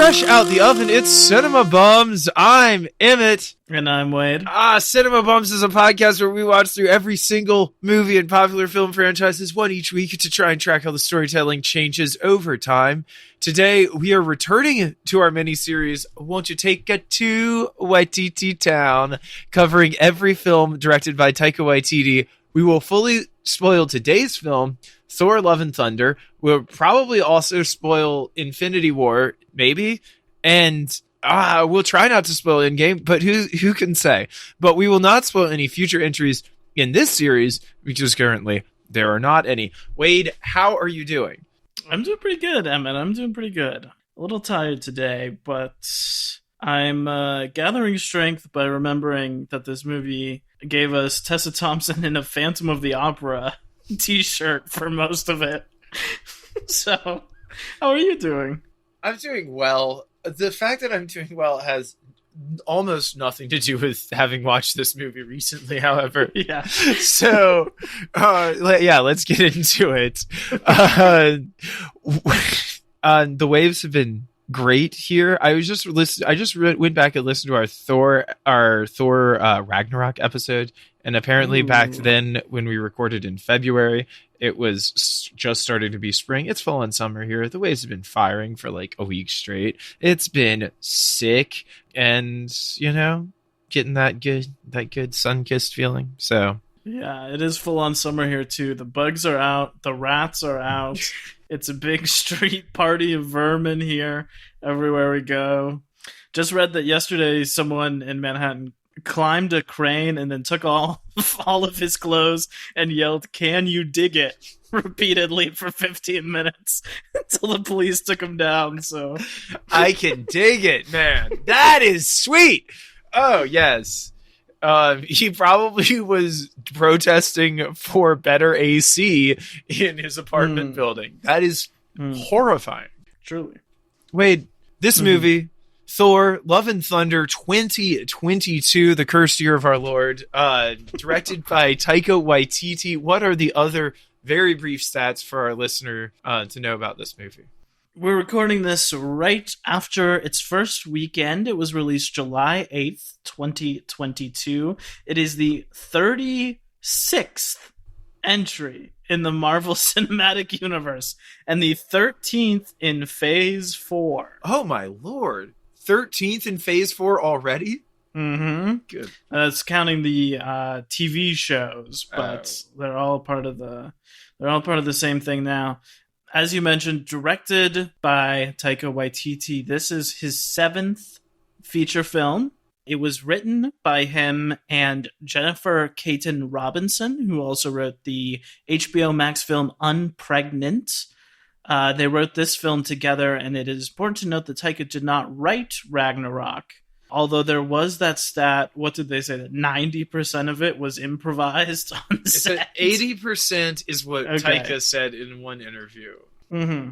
Fresh out the oven, it's Cinema Bums. I'm Emmett. And I'm Wade. Cinema Bums is a podcast where we watch through every single movie and popular film franchises, one each week, to try and track how the storytelling changes over time. Today, we are returning to our mini-series, Won't You Take It to Waititi Town, covering every film directed by Taika Waititi. We will fully spoil today's film, Thor, Love and Thunder. We'll probably also spoil Infinity War, maybe, and we'll try not to spoil Endgame, but who can say? But we will not spoil any future entries in this series, because currently there are not any. Wade, how are you doing? I'm doing pretty good, Emmett. I'm doing pretty good. A little tired today, but I'm gathering strength by remembering that this movie gave us Tessa Thompson in a Phantom of the Opera t-shirt for most of it. So, how are you doing? I'm doing well. The fact that I'm doing well has almost nothing to do with having watched this movie recently, however. Yeah. So, let's get into it. The waves have been great here. I just went back and listened to our Thor Ragnarok episode, and apparently back then when we recorded in February, it was just starting to be spring. It's fall and summer here. The waves have been firing for like a week straight. It's been sick, and getting that good sun-kissed feeling. So yeah, it is full on summer here too. The bugs are out, the rats are out. It's a big street party of vermin here everywhere we go. Just read that yesterday someone in Manhattan climbed a crane and then took all of his clothes and yelled, "Can you dig it?" repeatedly for 15 minutes until the police took him down. So I can dig it, man. That is sweet. Oh, yes. He probably was protesting for better AC in his apartment building. That is horrifying. Truly. Wade, this movie, Thor, Love and Thunder 2022, the cursed year of our Lord, directed by Taika Waititi. What are the other very brief stats for our listener to know about this movie? We're recording this right after its first weekend. It was released July 8th, 2022. It is the 36th entry in the Marvel Cinematic Universe and the 13th in Phase 4. Oh my lord. 13th in Phase 4 already? Mm-hmm. Good. That's counting the TV shows, but they're all part of the same thing now. As you mentioned, directed by Taika Waititi, this is his 7th feature film. It was written by him and Jennifer Caton Robinson, who also wrote the HBO Max film Unpregnant. They wrote this film together, and it is important to note that Taika did not write Ragnarok, although there was that stat, what did they say, that 90% of it was improvised on set? 80% is what Taika said in one interview. Mm-hmm.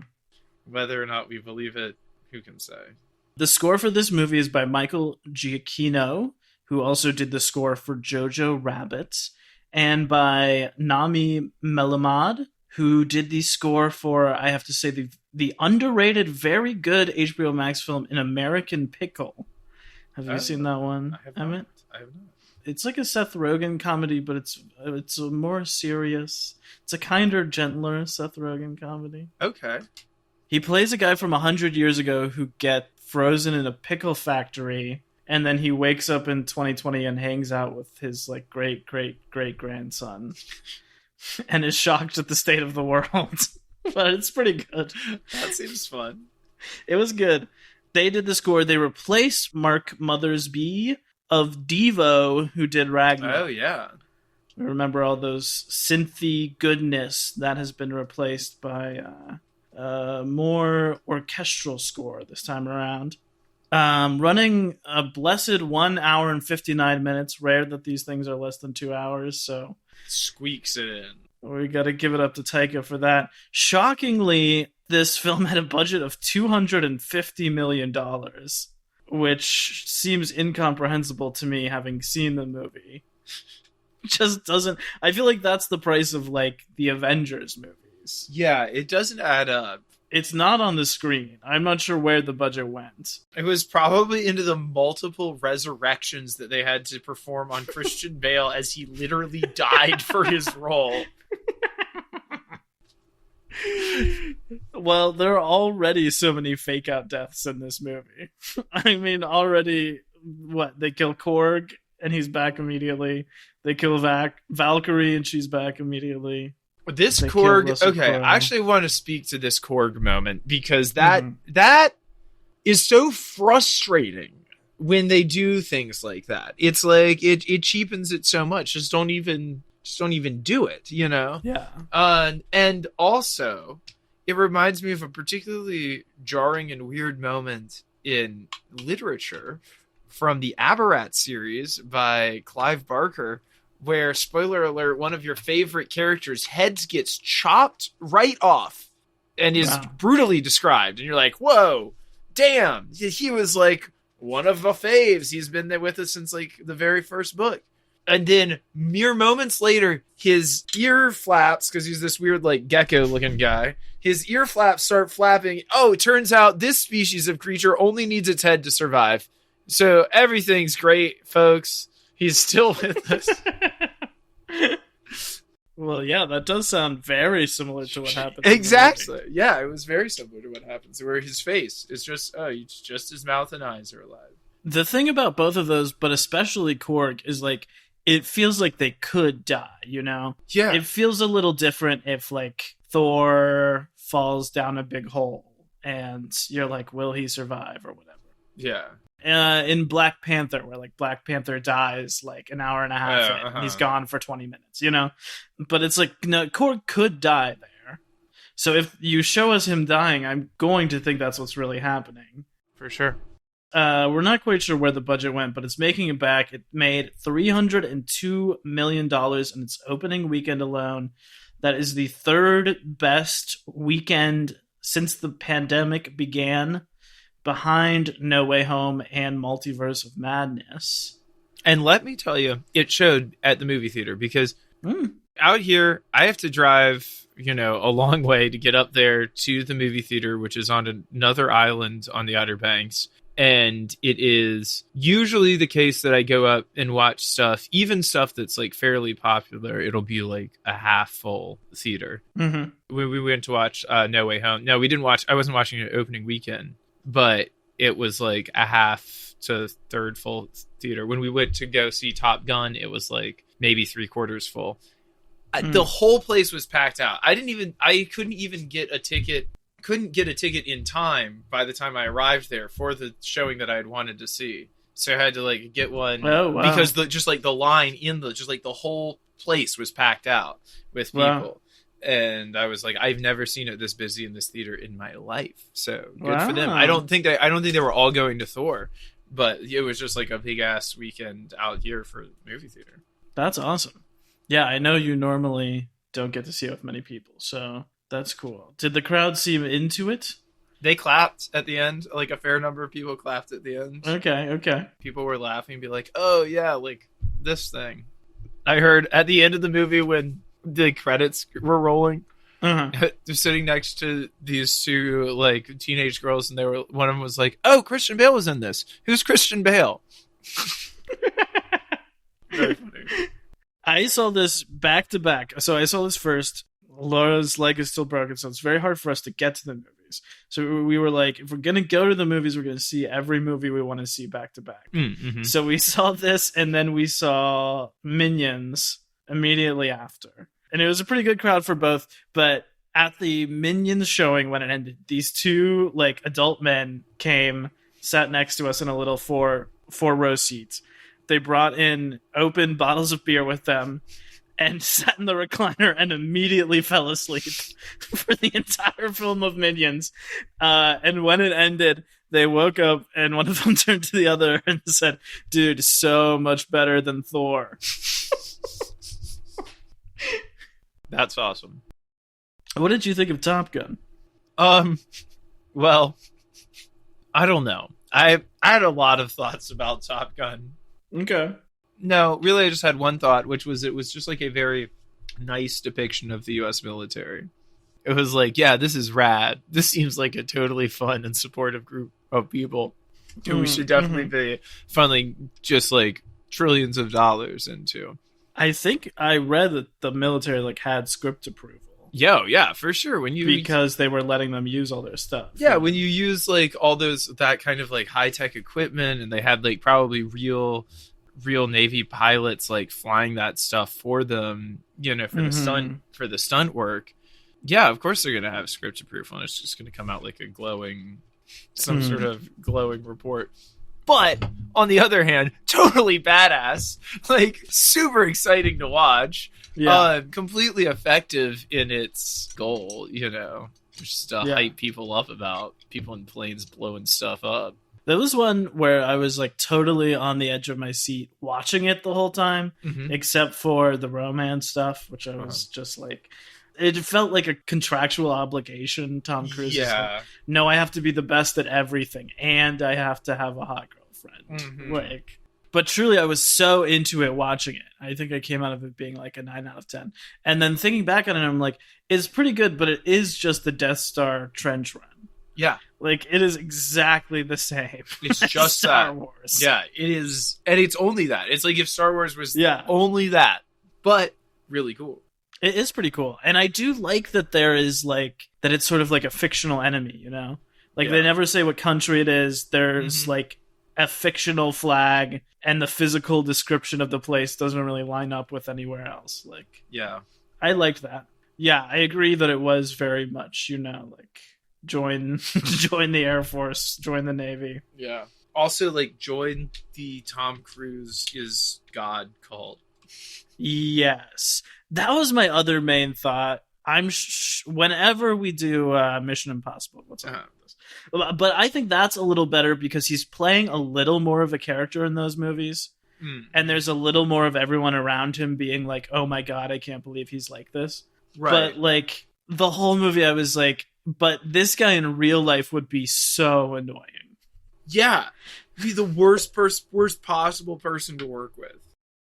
Whether or not we believe it, who can say? The score for this movie is by Michael Giacchino, who also did the score for Jojo Rabbit, and by Nami Melamad, who did the score for, I have to say, the underrated, very good HBO Max film An American Pickle. Have you seen that one? I have Emmett? not. I have not. It's like a Seth Rogen comedy, but it's a more serious. It's a kinder, gentler Seth Rogen comedy. Okay. He plays a guy from 100 years ago who gets frozen in a pickle factory, and then he wakes up in 2020 and hangs out with his like great grandson, and is shocked at the state of the world. But it's pretty good. That seems fun. It was good. They did the score. They replaced Mark Mothersbaugh of Devo, who did Ragnarok. Oh, yeah. Remember all those synthy goodness that has been replaced by more orchestral score this time around. Running a blessed 1 hour and 59 minutes. Rare that these things are less than 2 hours, so squeaks it in. We got to give it up to Taika for that. Shockingly, this film had a budget of $250 million, which seems incomprehensible to me, having seen the movie. Just doesn't... I feel like that's the price of, like, the Avengers movies. Yeah, it doesn't add up. It's not on the screen. I'm not sure where the budget went. It was probably into the multiple resurrections that they had to perform on Christian Bale as he literally died for his role. Well, there are already so many fake out deaths in this movie. I mean, already, they kill Korg and he's back immediately. They kill Valkyrie and she's back immediately. This They Korg, kill okay, Russell I actually want to speak to this Korg moment because that is so frustrating when they do things like that. It's like it cheapens it so much. Just don't even do it, you know? Yeah. And also, it reminds me of a particularly jarring and weird moment in literature from the Abarat series by Clive Barker, where, spoiler alert, one of your favorite characters' heads gets chopped right off and is brutally described. And you're like, whoa, damn, he was like one of the faves. He's been there with us since like the very first book. And then mere moments later, his ear flaps, because he's this weird like gecko looking guy. His ear flaps start flapping. Oh, it turns out this species of creature only needs its head to survive. So everything's great, folks. He's still with us. Well, yeah, that does sound very similar to what happened. Exactly. Yeah, it was very similar to what happens. Where his face is just his mouth and eyes are alive. The thing about both of those, but especially Korg, is like it feels like they could die, you know? Yeah. It feels a little different if like Thor falls down a big hole and you're like, will he survive or whatever? Yeah. In Black Panther, where like Black Panther dies like an hour and a half in, and he's gone for 20 minutes, you know? But it's like, no, Korg could die there. So if you show us him dying, I'm going to think that's what's really happening. For sure. We're not quite sure where the budget went, but it's making it back. It made $302 million in its opening weekend alone. That is the third best weekend since the pandemic began, behind No Way Home and Multiverse of Madness. And let me tell you, it showed at the movie theater because out here, I have to drive, a long way to get up there to the movie theater, which is on another island on the Outer Banks. And it is usually the case that I go up and watch stuff, even stuff that's like fairly popular. It'll be like a half full theater. Mm-hmm. When we went to watch No Way Home. No, we didn't watch. I wasn't watching it opening weekend, but it was like a half to third full theater. When we went to go see Top Gun, it was like maybe 3/4 full. The whole place was packed out. I couldn't even get a ticket. Couldn't get a ticket in time by the time I arrived there for the showing that I had wanted to see. So I had to like get one because the line in the whole place was packed out with people. Wow. And I was like, I've never seen it this busy in this theater in my life. So good for them. I don't think they were all going to Thor, but it was just like a big ass weekend out here for the movie theater. That's awesome. Yeah, I know you normally don't get to see it with many people, so that's cool. Did the crowd seem into it? They clapped at the end. Like a fair number of people clapped at the end. Okay. People were laughing and be like, oh yeah, like this thing. I heard at the end of the movie when the credits were rolling, they're sitting next to these two like teenage girls, and one of them was like, "Oh, Christian Bale was in this. Who's Christian Bale?" Very funny. I saw this back to back. So I saw this first. Laura's leg is still broken, so it's very hard for us to get to the movies. So we were like, if we're gonna go to the movies, we're gonna see every movie we want to see back to back. Mm-hmm. So we saw this, and then we saw Minions immediately after. And it was a pretty good crowd for both, but at the Minions showing when it ended, these two like adult men came, sat next to us in a little four row seats. They brought in open bottles of beer with them and sat in the recliner and immediately fell asleep for the entire film of Minions. And when it ended, they woke up and one of them turned to the other and said, "Dude, so much better than Thor." That's awesome. What did you think of Top Gun? Well, I don't know. I had a lot of thoughts about Top Gun. Okay. No, really, I just had one thought, which was it was just like a very nice depiction of the U.S. military. it was like, yeah, this is rad. This seems like a totally fun and supportive group of people who we should definitely be funneling just like trillions of dollars into. I think I read that the military like had script approval. Yeah, for sure. Because they were letting them use all their stuff. Yeah, when you use like all that kind of like high tech equipment, and they had like probably real Navy pilots like flying that stuff for them, you know, for the stunt work. Yeah, of course they're gonna have script approval, and it's just gonna come out like some sort of glowing report. But on the other hand, totally badass, like super exciting to watch. Yeah. Completely effective in its goal, you know, which is to hype people up about people in planes blowing stuff up. There was one where I was like totally on the edge of my seat watching it the whole time, except for the romance stuff, which I was just like, it felt like a contractual obligation. Tom Cruise is like, no, I have to be the best at everything, and I have to have a hot girlfriend. Like, but truly, I was so into it watching it. I think I came out of it being like a 9 out of 10. And then thinking back on it, I'm like, it's pretty good, but it is just the Death Star trench run. Yeah. Like, it is exactly the same. It's just Star Wars. Yeah, it is. And it's only that. It's like if Star Wars was only that. But really cool. It is pretty cool. And I do like that there is like, that it's sort of like a fictional enemy, you know? Like, they never say what country it is. There's like a fictional flag, and the physical description of the place doesn't really line up with anywhere else. Like, yeah, I liked that. Yeah, I agree that it was very much, you know, like join the Air Force, join the Navy. Yeah. Also, like, join the Tom Cruise is God cult. Yes, that was my other main thought. Whenever we do Mission Impossible, what's up? But I think that's a little better because he's playing a little more of a character in those movies. And there's a little more of everyone around him being like, oh my God, I can't believe he's like this. Right. But like the whole movie, I was like, but this guy in real life would be so annoying. Yeah. Be the worst possible person to work with.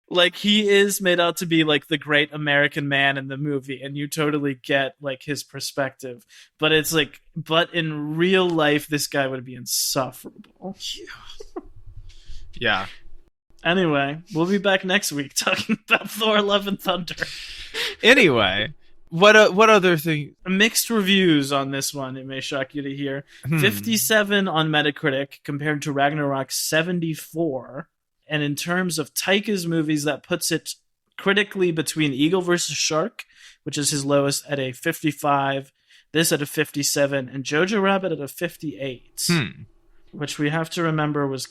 Like, he is made out to be like the great American man in the movie, and you totally get like his perspective. But it's like, but in real life, this guy would be insufferable. Yeah. Anyway, we'll be back next week talking about Thor: Love and Thunder. Anyway, what other thing? Mixed reviews on this one. It may shock you to hear. 57 on Metacritic compared to Ragnarok's 74. And in terms of Taika's movies, that puts it critically between Eagle vs. Shark, which is his lowest, at a 55, this at a 57, and Jojo Rabbit at a 58. Which we have to remember was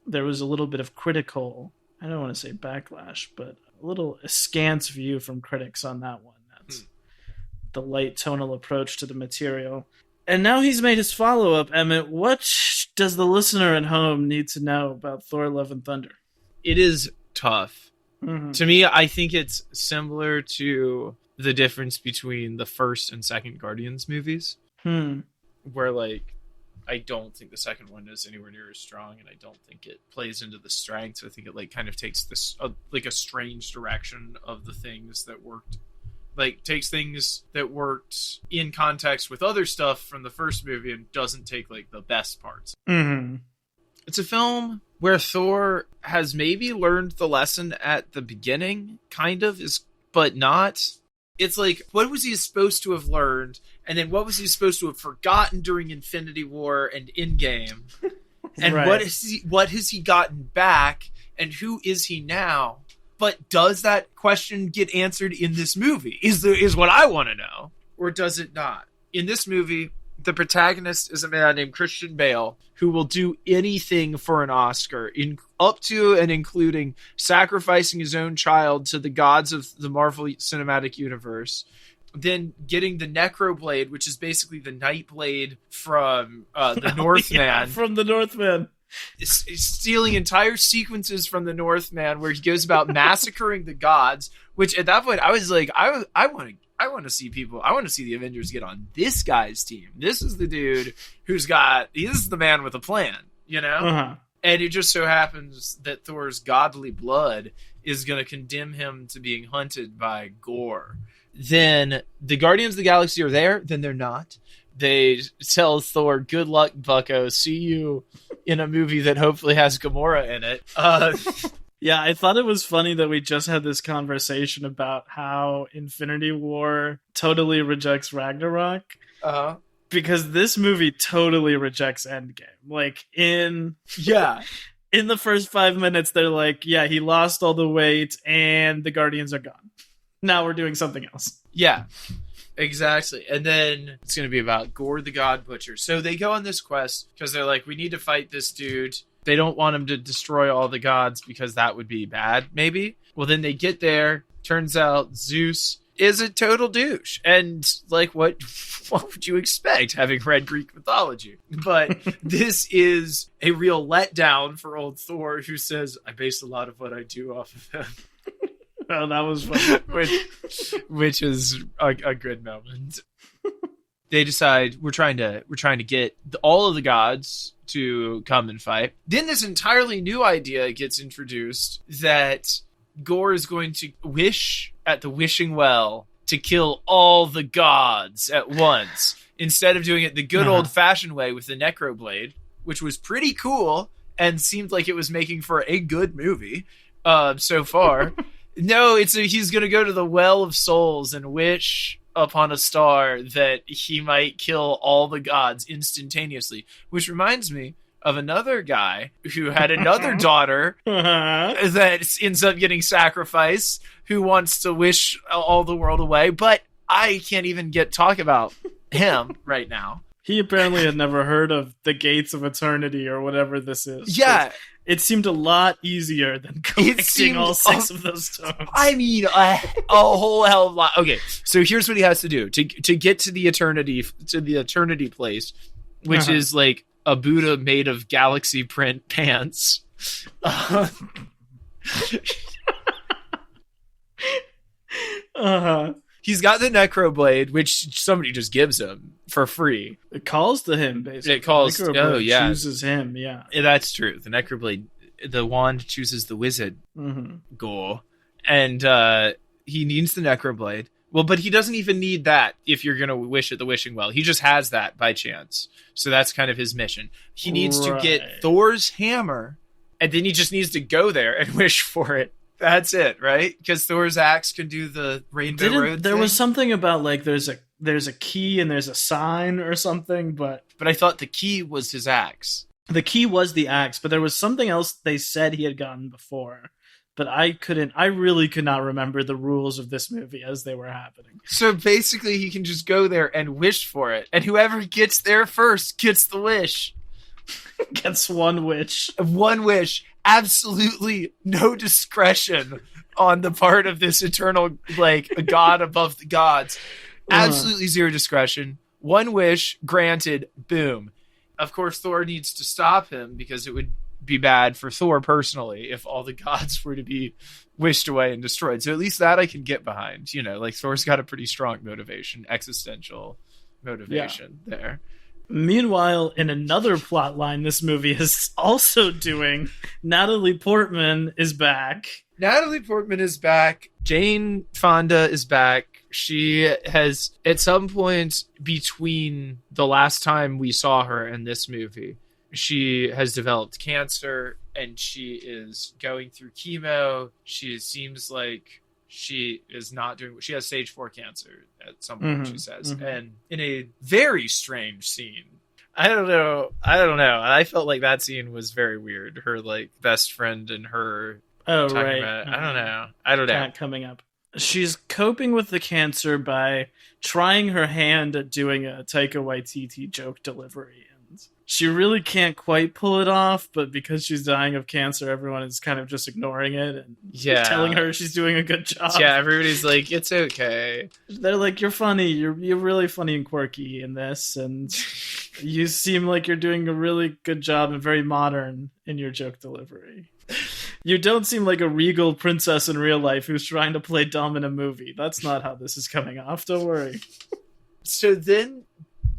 there was a little bit of critical, I don't want to say backlash, but a little askance view from critics on that one. That's the light tonal approach to the material. And now he's made his follow-up, Emmett. What does the listener at home need to know about Thor: Love and Thunder? It is tough. To me, I think it's similar to the difference between the first and second Guardians movies. Where, like, I don't think the second one is anywhere near as strong, and I don't think it plays into the strengths. I think it, like, kind of takes this, like, a strange direction of the things that worked. Like, takes things that worked in context with other stuff from the first movie and doesn't take, like, the best parts. It's a film where Thor has maybe learned the lesson at the beginning, kind of, but not. It's like, what was he supposed to have learned? And then what was he supposed to have forgotten during Infinity War and Endgame? And what has he gotten back? And who is he now? But does that question get answered in this movie? Is what I want to know. Or does it not? In this movie, the protagonist is a man named Christian Bale who will do anything for an Oscar, up to and including sacrificing his own child to the gods of the Marvel Cinematic Universe. Then getting the Necroblade, which is basically the Nightblade from the Northman. Yeah, from the Northman. Stealing entire sequences from the Northman where he goes about massacring the gods, which at that point I was like, I want to see the Avengers get on this guy's team. This is the dude this is the man with a plan, you know? And it just so happens that Thor's godly blood is going to condemn him to being hunted by Gore. then the Guardians of the Galaxy are there, then they're not. They tell Thor, good luck, bucko. See you in a movie that hopefully has Gamora in it. Yeah, I thought it was funny that we just had this conversation about how Infinity War totally rejects Ragnarok. Because this movie totally rejects Endgame. Like, in the first 5 minutes, they're like, yeah, he lost all the weight and the Guardians are gone. Now we're doing something else. Yeah, exactly. And then it's going to be about Gore the God Butcher. So they go on this quest because they're like, we need to fight this dude. They don't want him to destroy all the gods because that would be bad, maybe. Well, then they get there. Turns out Zeus is a total douche. And, like, what would you expect, having read Greek mythology? But this is a real letdown for old Thor, who says, I base a lot of what I do off of him. Oh, that was funny. which is a good moment. They decide we're trying to get all of the gods to come and fight. Then this entirely new idea gets introduced that Gore is going to wish at the wishing well to kill all the gods at once, instead of doing it the good old-fashioned way with the Necroblade, which was pretty cool and seemed like it was making for a good movie so far. No, he's going to go to the Well of Souls and wish upon a star that he might kill all the gods instantaneously, which reminds me of another guy who had another daughter that ends up getting sacrificed, who wants to wish all the world away, but I can't even talk about him right now. He apparently had never heard of the Gates of Eternity or whatever this is. Yeah. It seemed a lot easier than collecting all 6 of those stones. I mean, a whole hell of a lot. Okay, so here's what he has to do to get to the eternity place, which is like a Buddha made of galaxy print pants. He's got the Necroblade, which somebody just gives him for free. It calls to him, basically. It calls. Necroblade chooses him. Yeah, that's true. The Necroblade, the wand chooses the wizard. Gore, and he needs the Necroblade. Well, but he doesn't even need that if you're going to wish at the wishing well. He just has that by chance. So that's kind of his mission. He needs to get Thor's hammer, and then he just needs to go there and wish for it. That's it, right? Because Thor's axe can do the Rainbow Road There thing. was something about, like, there's a key and there's a sign or something, but I thought the key was his axe. The key was the axe, but there was something else they said he had gotten before. But I really could not remember the rules of this movie as they were happening. So basically he can just go there and wish for it. And whoever gets there first gets the wish. Gets one wish. One wish. Absolutely no discretion on the part of this eternal, like, a god above the gods. Absolutely zero discretion. One wish, granted, boom. Of course, Thor needs to stop him because it would be bad for Thor personally if all the gods were to be wished away and destroyed. So at least that I can get behind. You know, like, Thor's got a pretty strong motivation, existential motivation there. Meanwhile, in another plot line this movie is also doing, Natalie Portman is back. Natalie Portman is back. Jane Fonda is back. She has, at some point between the last time we saw her and this movie, she has developed cancer and she is going through chemo. She seems like she is not doing, she has stage 4 cancer at some point, she says. And in a very strange scene. I don't know. I felt like that scene was very weird. Her, like, best friend and her talking about, I don't know. Coming up. She's coping with the cancer by trying her hand at doing a Taika Waititi joke delivery. She really can't quite pull it off, but because she's dying of cancer, everyone is kind of just ignoring it and telling her she's doing a good job. Yeah, everybody's like, it's okay. They're like, you're funny. You're really funny and quirky in this, and you seem like you're doing a really good job and very modern in your joke delivery. You don't seem like a regal princess in real life who's trying to play dumb in a movie. That's not how this is coming off. Don't worry. So then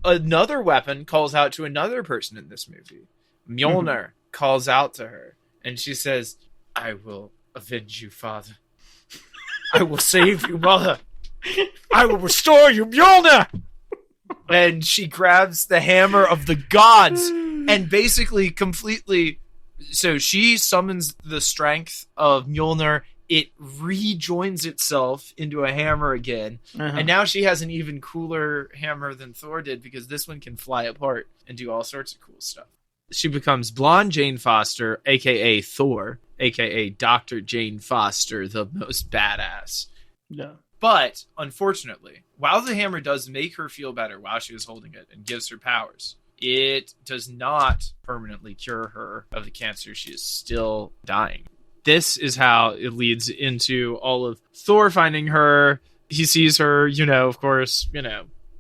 another weapon calls out to another person in this movie. Mjolnir calls out to her, and she says, I will avenge you, father. I will save you, mother. I will restore you, Mjolnir! And she grabs the hammer of the gods and basically completely... So she summons the strength of Mjolnir. It rejoins itself into a hammer again. And now she has an even cooler hammer than Thor did because this one can fly apart and do all sorts of cool stuff. She becomes blonde Jane Foster, a.k.a. Thor, a.k.a. Dr. Jane Foster, the most badass. Yeah. But, unfortunately, while the hammer does make her feel better while she was holding it and gives her powers, it does not permanently cure her of the cancer. She is still dying. This is how it leads into all of Thor finding her. He sees her, of course,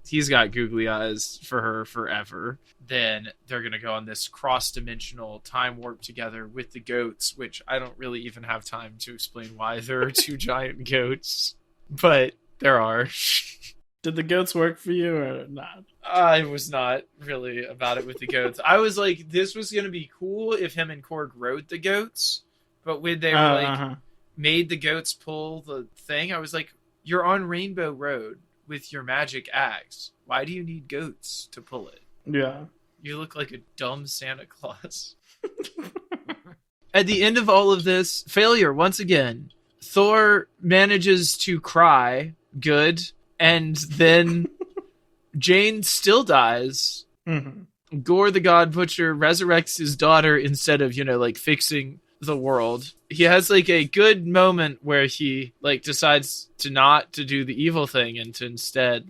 he's got googly eyes for her forever. Then they're going to go on this cross-dimensional time warp together with the goats, which I don't really even have time to explain why there are two giant goats. But there are. Did the goats work for you or not? I was not really about it with the goats. I was like, this was going to be cool if him and Korg rode the goats. But when they were made the goats pull the thing, I was like, you're on Rainbow Road with your magic axe. Why do you need goats to pull it? Yeah. You look like a dumb Santa Claus. At the end of all of this, failure once again. Thor manages to cry, good, and then Jane still dies. Mm-hmm. Gore the God Butcher resurrects his daughter instead of, fixing the world. He has a good moment where he decides to do the evil thing and to instead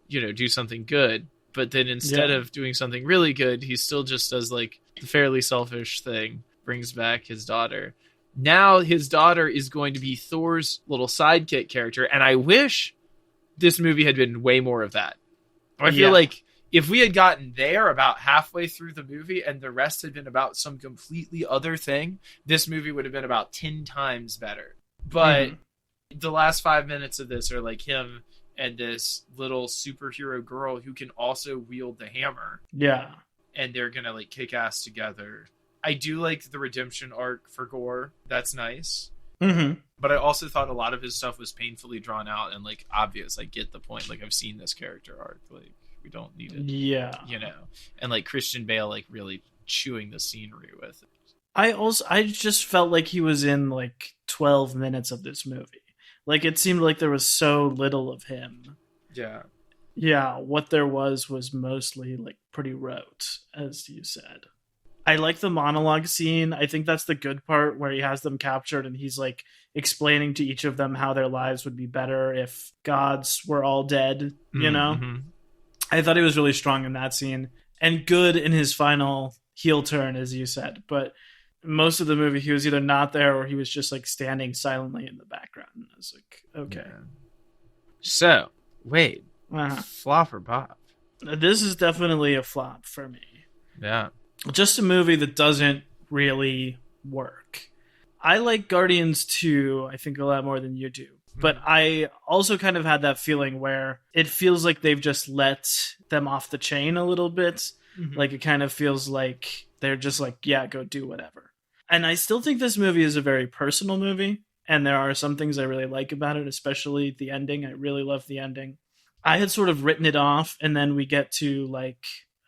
do something good. But then instead of doing something really good, he still just does the fairly selfish thing, brings back his daughter. Now his daughter is going to be Thor's little sidekick character, and I wish this movie had been way more of that. I feel like if we had gotten there about halfway through the movie and the rest had been about some completely other thing, this movie would have been about 10 times better. But the last 5 minutes of this are him and this little superhero girl who can also wield the hammer. Yeah. And they're going to kick ass together. I do like the redemption arc for Gore. That's nice. Mm-hmm. But I also thought a lot of his stuff was painfully drawn out and obvious. I get the point. I've seen this character arc. We don't need it. Yeah. And Christian Bale really chewing the scenery with it. I just felt like he was in 12 minutes of this movie. It seemed like there was so little of him. Yeah. Yeah, what there was mostly pretty rote, as you said. I like the monologue scene. I think that's the good part where he has them captured and he's explaining to each of them how their lives would be better if gods were all dead, Mm-hmm. I thought he was really strong in that scene and good in his final heel turn, as you said. But most of the movie, he was either not there or he was just standing silently in the background. And I was okay. Yeah. So, Wade, flop or pop? This is definitely a flop for me. Yeah. Just a movie that doesn't really work. I like Guardians 2, I think, a lot more than you do. But I also kind of had that feeling where it feels like they've just let them off the chain a little bit. Mm-hmm. It kind of feels like they're just go do whatever. And I still think this movie is a very personal movie. And there are some things I really like about it, especially the ending. I really love the ending. I had sort of written it off, and then we get to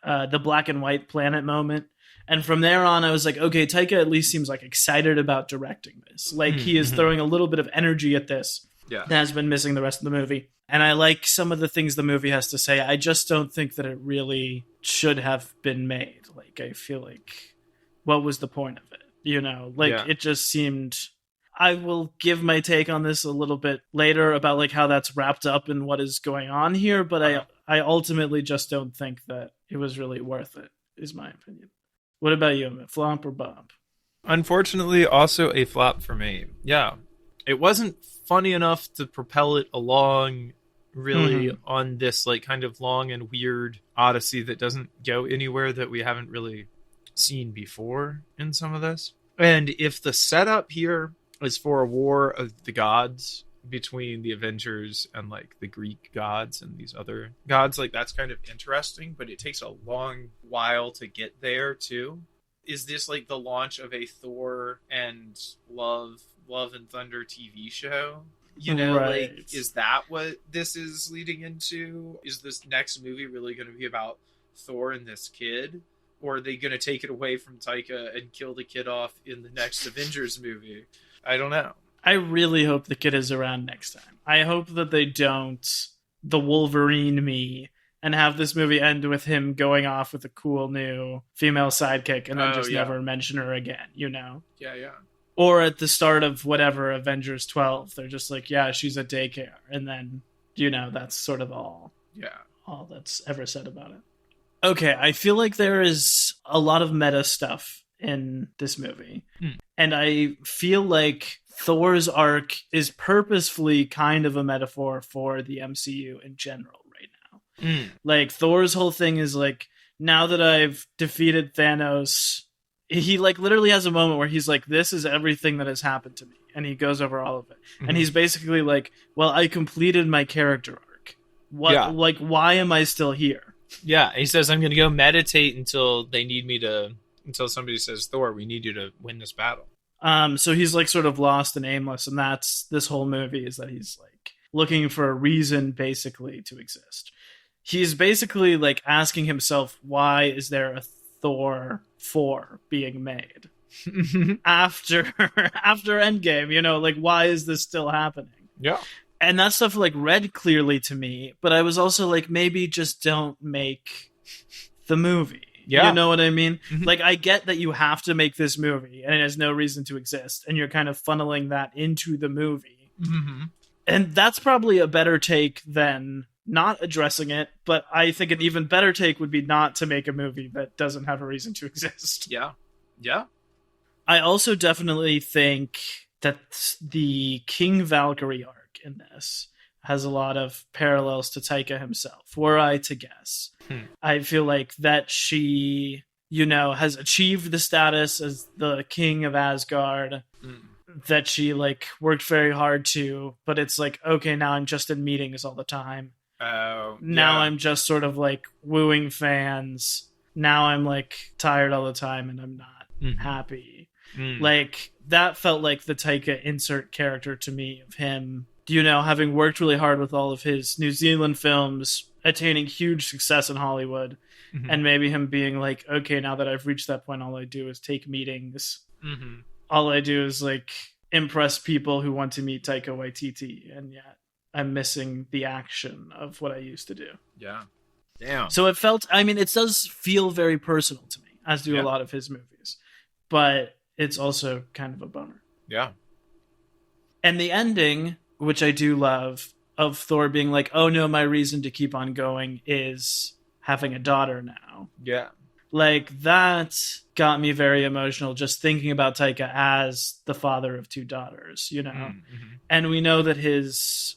the black and white planet moment. And from there on, I was okay, Taika at least seems excited about directing this. He is throwing a little bit of energy at this. Yeah. That has been missing the rest of the movie. And I like some of the things the movie has to say. I just don't think that it really should have been made. I feel what was the point of it? It just seemed... I will give my take on this a little bit later about how that's wrapped up in what is going on here, but I ultimately just don't think that it was really worth it, is my opinion. What about you, flop or bop? Unfortunately, also a flop for me. Yeah. It wasn't funny enough to propel it along really on this kind of long and weird odyssey that doesn't go anywhere that we haven't really seen before in some of this. And if the setup here is for a war of the gods between the Avengers and the Greek gods and these other gods, that's kind of interesting, but it takes a long while to get there too. Is this the launch of a Thor and Love and Thunder TV show? You know, Right. like, is that what this is leading into? Is this next movie really going to be about Thor and this kid? Or are they going to take it away from Taika and kill the kid off in the next Avengers movie? I don't know. I really hope the kid is around next time. I hope that they don't the Wolverine me and have this movie end with him going off with a cool new female sidekick and then never mention her again, you know? Yeah, yeah. Or at the start of whatever Avengers 12, they're just like, yeah, she's a daycare. And then, you know, that's sort of all that's ever said about it. Okay, I feel like there is a lot of meta stuff in this movie. And I feel like Thor's arc is purposefully kind of a metaphor for the MCU in general right now. Like, Thor's whole thing is like, now that I've defeated Thanos, he like literally has a moment where he's like, this is everything that has happened to me. And he goes over all of it. And he's basically like, well, I completed my character arc. Like, why am I still here? Yeah, he says, I'm going to go meditate until somebody says, Thor, we need you to win this battle. So he's like sort of lost and aimless, and that's this whole movie, is that he's like looking for a reason basically to exist. He's basically like asking himself, why is there a Thor 4 being made after Endgame? You know, like, why is this still happening? Yeah. And that stuff like read clearly to me, but I was also like, maybe just don't make the movie. Yeah. You know what I mean? Like, I get that you have to make this movie and it has no reason to exist, and you're kind of funneling that into the movie. And that's probably a better take than not addressing it, but I think an even better take would be not to make a movie that doesn't have a reason to exist. Yeah. Yeah. I also definitely think that the King Valkyrie arc in this has a lot of parallels to Taika himself, were I to guess. I feel like that she, you know, has achieved the status as the king of Asgard, that she, like, worked very hard to, but it's like, okay, now I'm just in meetings all the time. Now I'm just sort of, like, wooing fans. Now I'm, like, tired all the time and I'm not happy. Like, that felt like the Taika insert character to me, of him, you know, having worked really hard with all of his New Zealand films, attaining huge success in Hollywood, and maybe him being like, okay, now that I've reached that point, all I do is take meetings. All I do is, like, impress people who want to meet Taika Waititi, and yet I'm missing the action of what I used to do. Yeah. Damn. So it felt, I mean, it does feel very personal to me, as do a lot of his movies, but it's also kind of a bummer. Yeah. And the ending, which I do love, of Thor being like, oh no, my reason to keep on going is having a daughter now. Yeah. Like, that got me very emotional, just thinking about Taika as the father of two daughters, you know? And we know that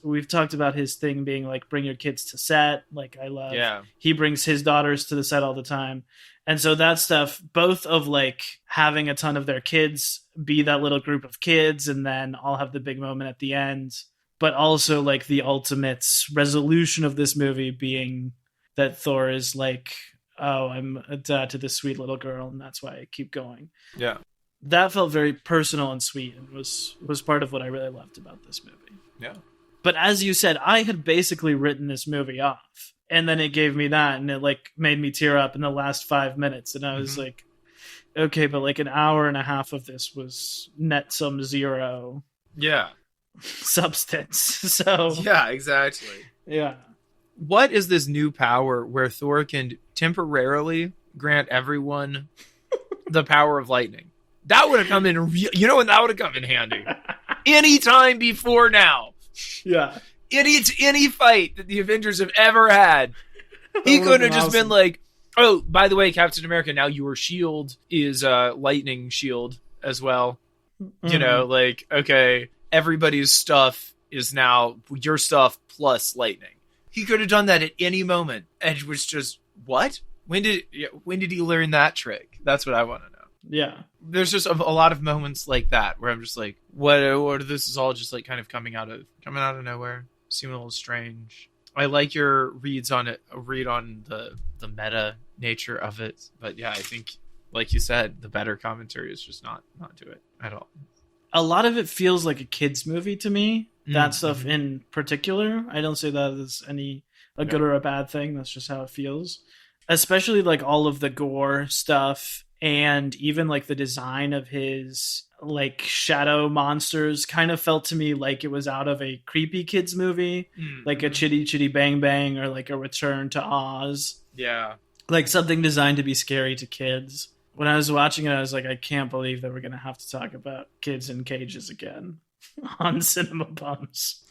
we've talked about his thing being like, bring your kids to set. Like, I love, he brings his daughters to the set all the time. And so that stuff, both of like having a ton of their kids be that little group of kids, and then I'll have the big moment at the end, but also like the ultimate resolution of this movie being that Thor is like, oh, I'm a dad to this sweet little girl, and that's why I keep going. Yeah. That felt very personal and sweet, and was part of what I really loved about this movie. Yeah. But as you said, I had basically written this movie off, and then it gave me that, and it like made me tear up in the last 5 minutes, and I was like, okay, but like an hour and a half of this was net sum zero. Yeah. Substance. So yeah, exactly. Yeah. What is this new power where Thor can temporarily grant everyone the power of lightning? That would have come in, you know when that would have come in handy? Any time before now. Yeah. Any fight that the Avengers have ever had. He could have just been like, oh, by the way, Captain America, now your shield is lightning shield as well. You know, like, okay, everybody's stuff is now your stuff plus lightning. He could have done that at any moment. And it was just, what? When did he learn that trick? That's what I want to know. Yeah. There's just a lot of moments like that where I'm just like, what this is all just like kind of coming out of nowhere. Seeming a little strange. I like your read on the meta nature of it. But yeah, I think, like you said, the better commentary is just not do it at all. A lot of it feels like a kid's movie to me. that stuff in particular. I don't say that as a good or a bad thing. That's just how it feels. Especially like all of the gore stuff and even like the design of his like shadow monsters kind of felt to me like it was out of a creepy kids movie, like a Chitty Chitty Bang Bang or like a Return to Oz. Yeah. Like something designed to be scary to kids. When I was watching it, I was like, I can't believe that we're going to have to talk about kids in cages again on Cinema Bums.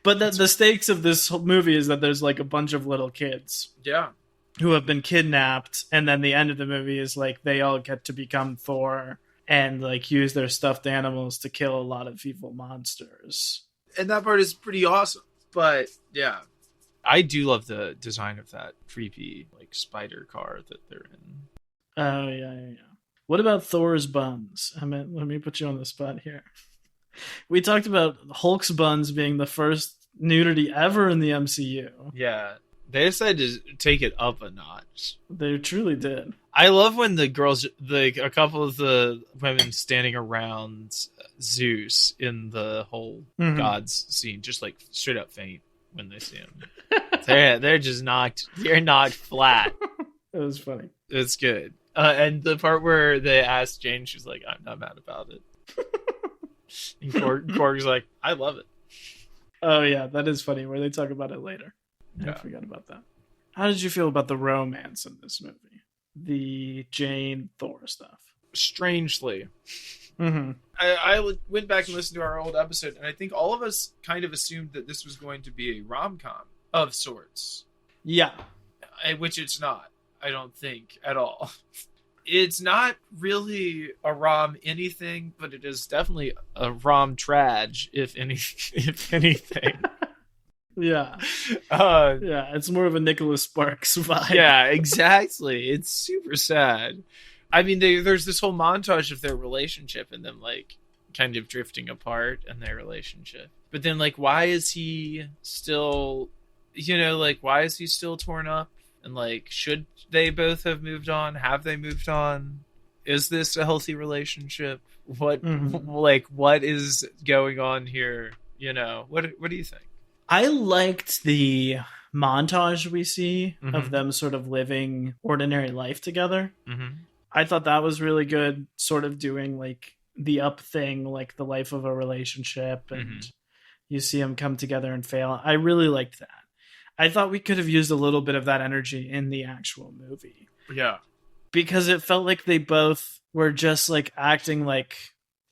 But the stakes of this movie is that there's like a bunch of little kids. Yeah. Who have been kidnapped, and then the end of the movie is like they all get to become Thor and like use their stuffed animals to kill a lot of evil monsters. And that part is pretty awesome. But yeah, I do love the design of that creepy like spider car that they're in. Oh yeah. What about Thor's buns? I mean, let me put you on the spot here. We talked about Hulk's buns being the first nudity ever in the MCU. Yeah. They decided to take it up a notch. They truly did. I love when the girls, like a couple of the women standing around Zeus in the whole gods scene, just like straight up faint when they see him. they're just knocked. They're knocked flat. It was funny. It's good. And the part where they asked Jane, she's like, "I'm not mad about it." And Korg's like, "I love it." Oh yeah, that is funny. Where they talk about it later. Yeah. I forgot about that. How did you feel about the romance in this movie? The Jane Thor stuff. Strangely. Mm-hmm. I went back and listened to our old episode, and I think all of us kind of assumed that this was going to be a rom-com of sorts. Yeah. Which it's not, I don't think, at all. It's not really a rom anything, but it is definitely a rom trage, if anything. Yeah. It's more of a Nicholas Sparks vibe. Yeah, exactly. It's super sad. I mean, there's this whole montage of their relationship and them, like, kind of drifting apart in their relationship. But then, like, why is he still, why is he still torn up? And, like, should they both have moved on? Have they moved on? Is this a healthy relationship? What is going on here? What do you think? I liked the montage we see of them sort of living ordinary life together. Mm-hmm. I thought that was really good, sort of doing like the up thing, like the life of a relationship, and you see them come together and fail. I really liked that. I thought we could have used a little bit of that energy in the actual movie. Yeah. Because it felt like they both were just like acting like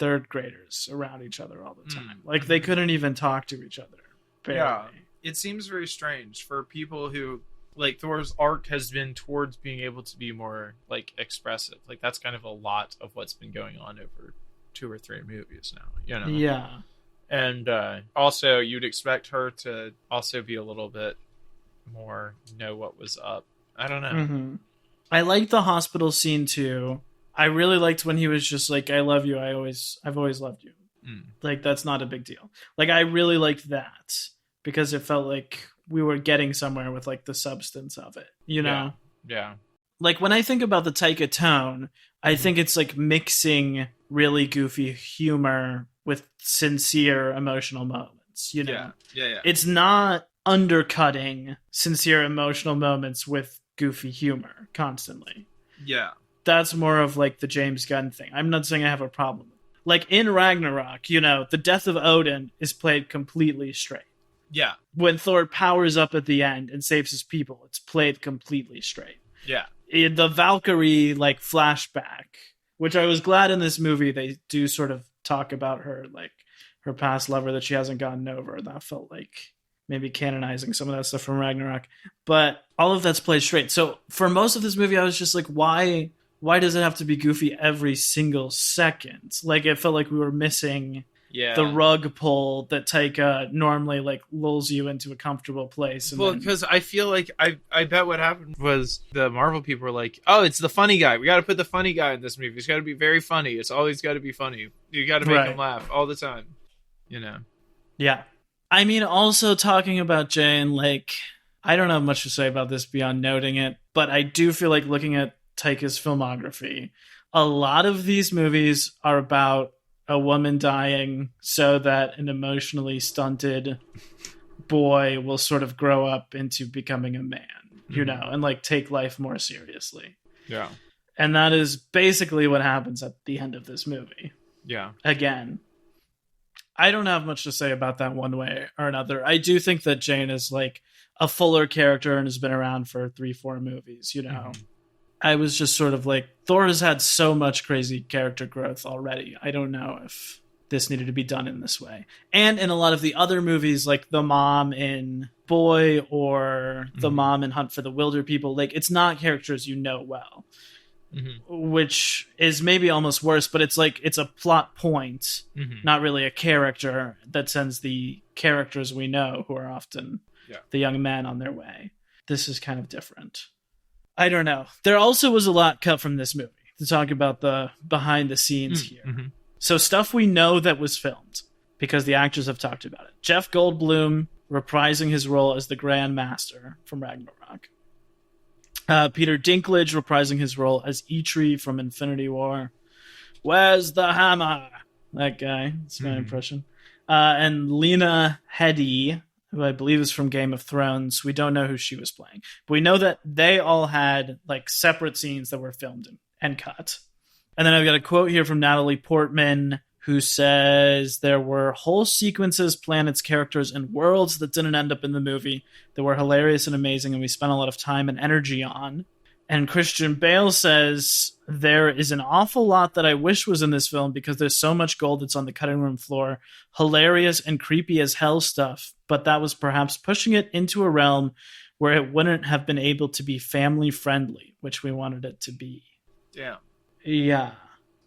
third graders around each other all the time. Like they couldn't even talk to each other. Barely. Yeah, it seems very strange for people who, like, Thor's arc has been towards being able to be more, like, expressive. Like, that's kind of a lot of what's been going on over 2 or 3 movies now, Yeah. And also, you'd expect her to also be a little bit more know what was up. I don't know. Mm-hmm. I liked the hospital scene, too. I really liked when he was just like, I love you, I've always loved you. Like, that's not a big deal. Like, I really liked that. Because it felt like we were getting somewhere with, like, the substance of it, know? Yeah. Like, when I think about the Taika tone, I think it's, like, mixing really goofy humor with sincere emotional moments, Yeah. It's not undercutting sincere emotional moments with goofy humor constantly. Yeah. That's more of, like, the James Gunn thing. I'm not saying I have a problem. Like, in Ragnarok, the death of Odin is played completely straight. Yeah. When Thor powers up at the end and saves his people, it's played completely straight. Yeah. The Valkyrie, like, flashback, which I was glad in this movie they do sort of talk about her, like, her past lover that she hasn't gotten over. That felt like maybe canonizing some of that stuff from Ragnarok. But all of that's played straight. So for most of this movie, I was just like, why does it have to be goofy every single second? Like, it felt like we were missing the rug pull that Taika normally, like, lulls you into a comfortable place. And because I feel like I bet what happened was the Marvel people were like, oh, it's the funny guy. We got to put the funny guy in this movie. It's got to be very funny. It's always got to be funny. You got to make him laugh all the time. Yeah. I mean, also talking about Jane, like, I don't have much to say about this beyond noting it, but I do feel like looking at Taika's filmography, a lot of these movies are about a woman dying so that an emotionally stunted boy will sort of grow up into becoming a man, you know, and like take life more seriously. Yeah. And that is basically what happens at the end of this movie. Yeah. Again, I don't have much to say about that one way or another. I do think that Jane is like a fuller character and has been around for 3-4 movies, you know. I was just sort of like, Thor has had so much crazy character growth already. I don't know if this needed to be done in this way. And in a lot of the other movies, like the mom in Boy or the mom in Hunt for the Wilder People, like it's not characters you know well, which is maybe almost worse, but it's like it's a plot point, not really a character that sends the characters we know, who are often the young men, on their way. This is kind of different. I don't know. There also was a lot cut from this movie to talk about the behind the scenes here. So stuff we know that was filmed because the actors have talked about it. Jeff Goldblum reprising his role as the Grand Master from Ragnarok. Peter Dinklage reprising his role as Eitri from Infinity War. Where's the hammer? That guy. That's my impression. And Lena Headey, who I believe is from Game of Thrones. We don't know who she was playing. But we know that they all had like separate scenes that were filmed and cut. And then I've got a quote here from Natalie Portman, who says there were whole sequences, planets, characters, and worlds that didn't end up in the movie that were hilarious and amazing, and we spent a lot of time and energy on. And Christian Bale says, there is an awful lot that I wish was in this film because there's so much gold that's on the cutting room floor. Hilarious and creepy as hell stuff, but that was perhaps pushing it into a realm where it wouldn't have been able to be family friendly, which we wanted it to be. Damn. Yeah.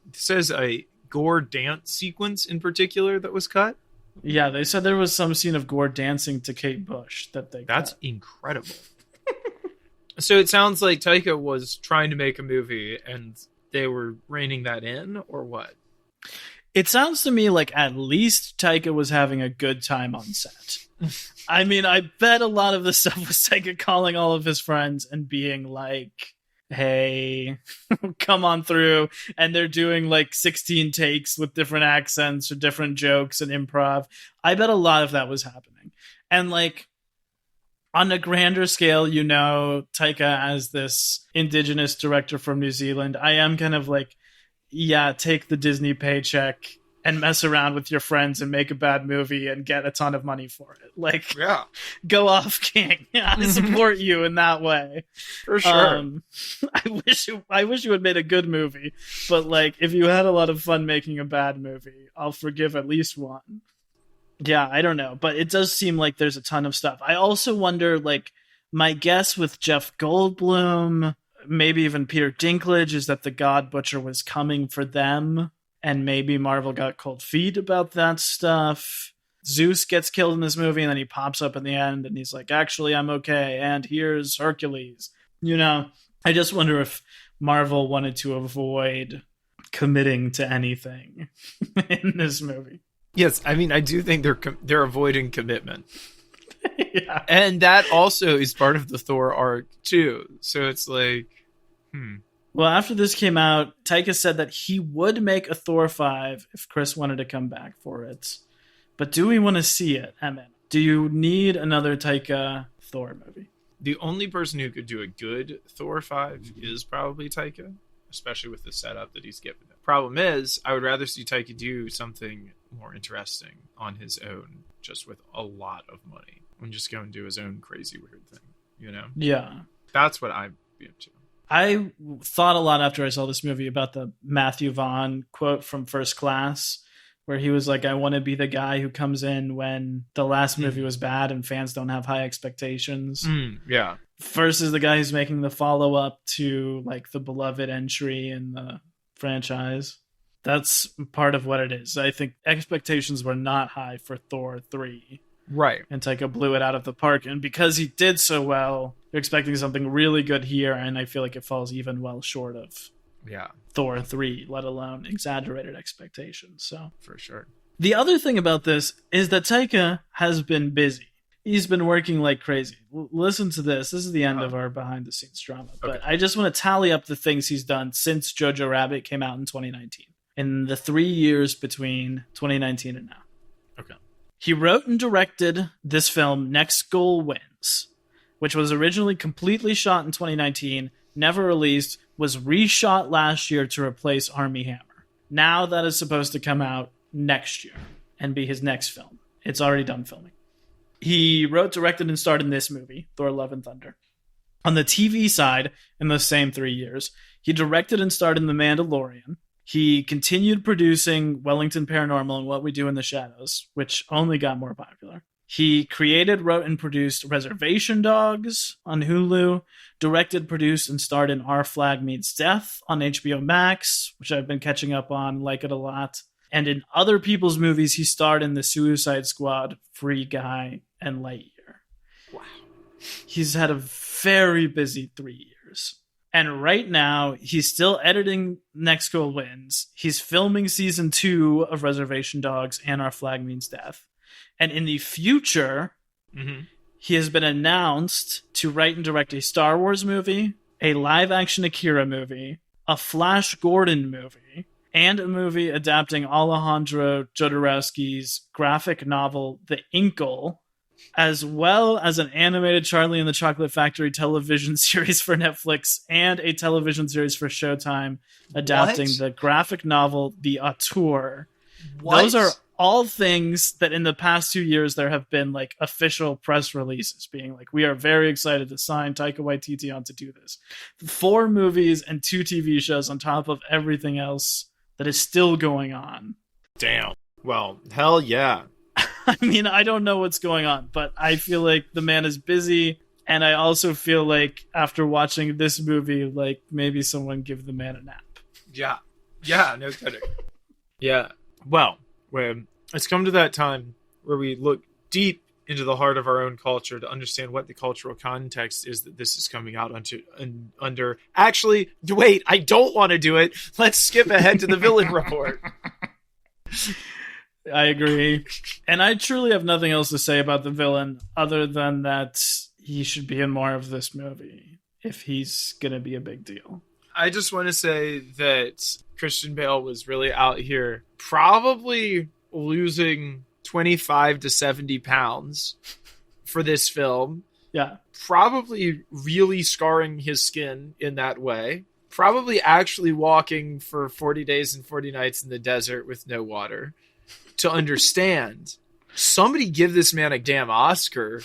It says a gore dance sequence in particular that was cut. Yeah, they said there was some scene of Gore dancing to Kate Bush that they That's cut. incredible. So it sounds like Taika was trying to make a movie and they were reining that in, or what? It sounds to me like at least Taika was having a good time on set. I mean, I bet a lot of the stuff was Taika calling all of his friends and being like, hey, come on through. And they're doing like 16 takes with different accents or different jokes and improv. I bet a lot of that was happening. And like, on a grander scale, you know, Taika as this indigenous director from New Zealand, I am kind of like, yeah, take the Disney paycheck and mess around with your friends and make a bad movie and get a ton of money for it. Like, yeah, go off, King. I support you in that way. For sure. I wish you had made a good movie, but like, if you had a lot of fun making a bad movie, I'll forgive at least one. Yeah, I don't know, but it does seem like there's a ton of stuff. I also wonder, like, my guess with Jeff Goldblum, maybe even Peter Dinklage, is that the God Butcher was coming for them, and maybe Marvel got cold feet about that stuff. Zeus gets killed in this movie, and then he pops up in the end, and he's like, actually, I'm okay, and here's Hercules. You know, I just wonder if Marvel wanted to avoid committing to anything in this movie. Yes, I mean, I do think they're avoiding commitment. Yeah. And that also is part of the Thor arc, too. So it's like, Well, after this came out, Taika said that he would make a Thor 5 if Chris wanted to come back for it. But do we want to see it, Emmett? Do you need another Taika Thor movie? The only person who could do a good Thor 5 is probably Taika, especially with the setup that he's given. Problem is, I would rather see Taika do something more interesting on his own, just with a lot of money, and just go and do his own crazy weird thing, you know? Yeah. That's what I'd be into. I thought a lot after I saw this movie about the Matthew Vaughn quote from First Class, where he was like, I want to be the guy who comes in when the last movie was bad and fans don't have high expectations. Yeah. Versus the guy who's making the follow-up to like the beloved entry in the franchise. That's part of what it is. I think expectations were not high for Thor 3. Right. And Taika blew it out of the park. And because he did so well, you're expecting something really good here, and I feel like it falls even well short of Thor 3, let alone exaggerated expectations. So for sure. The other thing about this is that Taika has been busy. He's been working like crazy. Listen to this. This is the end of our behind-the-scenes drama. But I just want to tally up the things he's done since Jojo Rabbit came out in 2019. in the 3 years between 2019 and now. Okay. He wrote and directed this film, Next Goal Wins, which was originally completely shot in 2019, never released, was reshot last year to replace Armie Hammer. Now that is supposed to come out next year and be his next film. It's already done filming. He wrote, directed, and starred in this movie, Thor: Love and Thunder. On the TV side, in those same 3 years, he directed and starred in The Mandalorian. He continued producing Wellington Paranormal and What We Do in the Shadows, which only got more popular. He created, wrote, and produced Reservation Dogs on Hulu, directed, produced, and starred in Our Flag Means Death on HBO Max, which I've been catching up on, like it a lot. And in other people's movies, he starred in The Suicide Squad, Free Guy, and Lightyear. Wow. He's had a very busy 3 years. And right now, he's still editing Next Goal Wins. He's filming season 2 of Reservation Dogs and Our Flag Means Death. And in the future, he has been announced to write and direct a Star Wars movie, a live-action Akira movie, a Flash Gordon movie, and a movie adapting Alejandro Jodorowsky's graphic novel, The Inkle, as well as an animated Charlie and the Chocolate Factory television series for Netflix and a television series for Showtime adapting the graphic novel, The Auteur. What? Those are all things that in the past 2 years there have been like official press releases being like, we are very excited to sign Taika Waititi on to do this. 4 movies and 2 TV shows on top of everything else that is still going on. Damn. Well, hell yeah. I mean, I don't know what's going on, but I feel like the man is busy. And I also feel like after watching this movie, like maybe someone give the man a nap. Yeah. Yeah, no kidding. Yeah. Well, it's come to that time where we look deep into the heart of our own culture to understand what the cultural context is that this is coming out under. Actually, wait, I don't want to do it. Let's skip ahead to the villain report. I agree. And I truly have nothing else to say about the villain other than that he should be in more of this movie if he's going to be a big deal. I just want to say that Christian Bale was really out here probably losing 25 to 70 pounds for this film. Yeah. Probably really scarring his skin in that way. Probably actually walking for 40 days and 40 nights in the desert with no water to understand. Somebody give this man a damn Oscar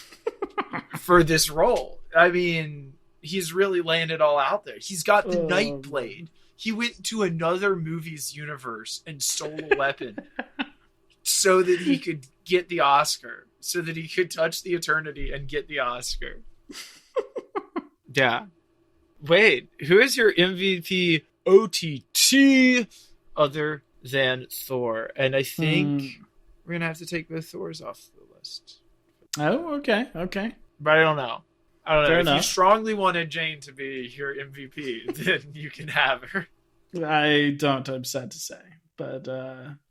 for this role. I mean, he's really laying it all out there. He's got the Night Blade. He went to another movie's universe and stole a weapon so that he could get the Oscar, so that he could touch the eternity and get the Oscar. Yeah. Wait, who is your MVP OTT other than Thor? And I think we're going to have to take both Thors off the list. Oh, okay. Okay. But I don't know. Fair If enough. you strongly wanted Jane to be your MVP, then you can have her. I don't, I'm sad to say. But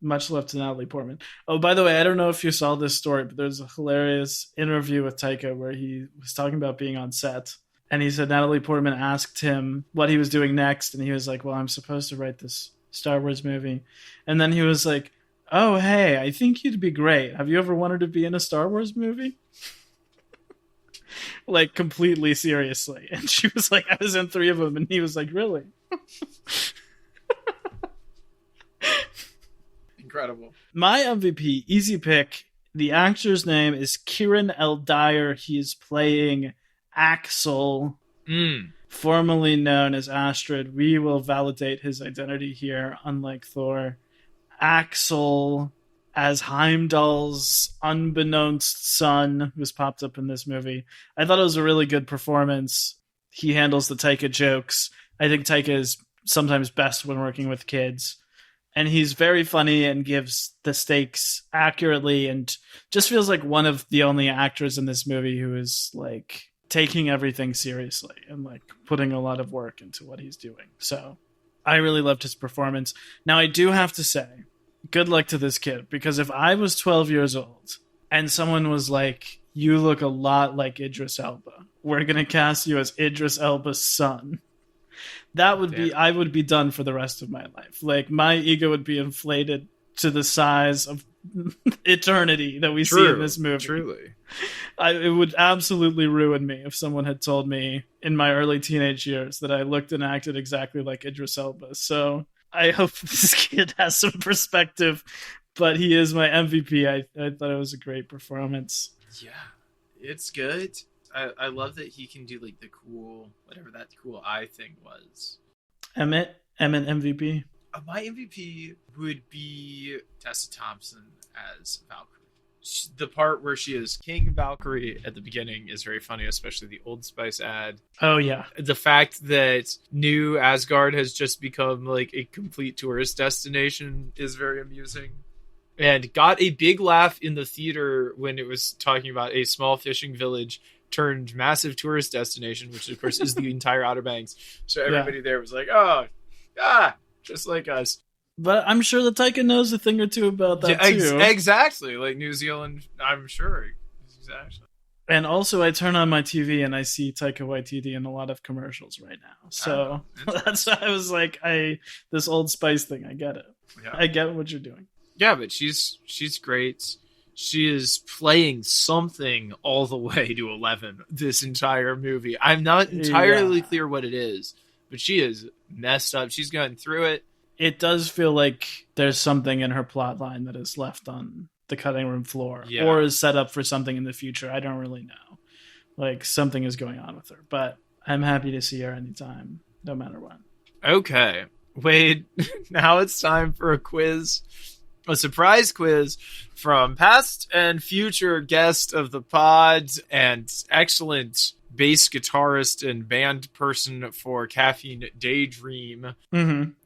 much love to Natalie Portman. Oh, by the way, I don't know if you saw this story, but there's a hilarious interview with Taika where he was talking about being on set. And he said Natalie Portman asked him what he was doing next. And he was like, well, I'm supposed to write this Star Wars movie. And then he was like, oh, hey, I think you'd be great. Have you ever wanted to be in a Star Wars movie? Like, completely seriously. And she was like, I was in 3 of them. And he was like, really? Incredible. My MVP, easy pick. The actor's name is Kieran L. Dyer. He is playing Axel, formerly known as Astrid. We will validate his identity here, unlike Thor. Axel as Heimdall's unbeknownst son, who's popped up in this movie. I thought it was a really good performance. He handles the Taika jokes. I think Taika is sometimes best when working with kids. And he's very funny and gives the stakes accurately and just feels like one of the only actors in this movie who is like taking everything seriously and like putting a lot of work into what he's doing. So I really loved his performance. Now I do have to say, good luck to this kid, because if I was 12 years old and someone was like, you look a lot like Idris Elba, we're going to cast you as Idris Elba's son. That would be, I would be done for the rest of my life. Like, my ego would be inflated to the size of eternity that we see in this movie. Truly. It would absolutely ruin me if someone had told me in my early teenage years that I looked and acted exactly like Idris Elba. So I hope this kid has some perspective, but he is my MVP. I thought it was a great performance. Yeah, it's good. I love that he can do like the cool, whatever that cool eye thing was. Emmett MVP. My MVP would be Tessa Thompson as Valkyrie. The part where she is King Valkyrie at the beginning is very funny, especially the Old Spice ad. Oh, yeah. The fact that New Asgard has just become like a complete tourist destination is very amusing. And got a big laugh in the theater when it was talking about a small fishing village turned massive tourist destination, which of course is the entire Outer Banks. So everybody there was like, just like us. But I'm sure that Taika knows a thing or two about that too. Exactly. Like New Zealand, I'm sure. Exactly. And also I turn on my TV and I see Taika Waititi in a lot of commercials right now. So that's why I was like, this Old Spice thing, I get it. Yeah. I get what you're doing. Yeah, but she's great. She is playing something all the way to 11 this entire movie. I'm not entirely clear what it is, but she is messed up. She's going through it. It does feel like there's something in her plot line that is left on the cutting room floor or is set up for something in the future. I don't really know. Like, something is going on with her, but I'm happy to see her anytime, no matter what. Okay. Wade, now it's time for a quiz. A surprise quiz from past and future guest of the pod and excellent bass guitarist and band person for Caffeine Daydream,